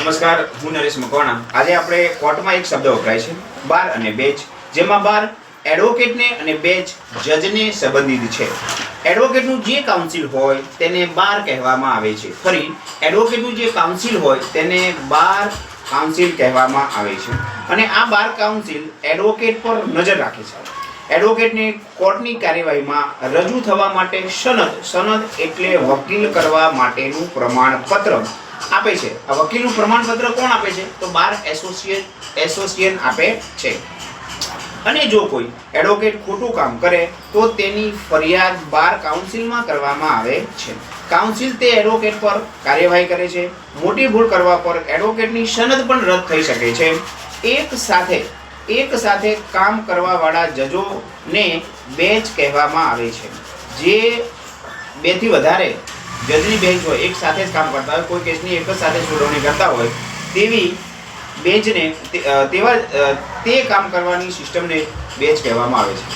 નમસ્કાર, હું નરેશ મકવાણા. આજે આપણે કોર્ટમાં એક શબ્દ વપરાય છે, બાર અને બેચ, જેમાં બાર એડવોકેટને અને બેચ જજને સંબંધિત છે. એડવોકેટનું જે કાઉન્સિલ હોય તેને બાર કહેવામાં આવે છે. ફરી એડવોકેટનું જે કાઉન્સિલ હોય તેને બાર કાઉન્સિલ કહેવામાં આવે છે. અને આ બાર કાઉન્સિલ એડવોકેટ પર નજર રાખે છે. એડવોકેટને કોર્ટની કાર્યવાહીમાં રજૂ થવા માટે સનદ એટલે વકીલ કરવા માટેનું પ્રમાણપત્ર આપે છે. આ વકીલનું પ્રમાણપત્ર કોણ આપે છે? તો બાર એસોસિએશન આપે છે. અને જો કોઈ એડવોકેટ ખોટું કામ કરે તો તેની ફરિયાદ બાર કાઉન્સિલમાં કરવામાં આવે છે. કાઉન્સિલ તે એડવોકેટ પર કાર્યવાહી કરે છે. મોટી ભૂલ કરવા પર એડવોકેટની સનદ પણ રદ થઈ શકે છે. એક સાથે કામ કરવાવાળા જજોને બેચ કહેવામાં આવે છે. જે બેથી વધારે જજની બેન્ચ હોય, એક સાથે જ કામ કરતા હોય, કોઈ કેસની એક જ સાથે સુનાવણી કરતા હોય તેવી બેન્ચને તે કામ કરવાની સિસ્ટમને બેન્ચ કહેવામાં આવે છે.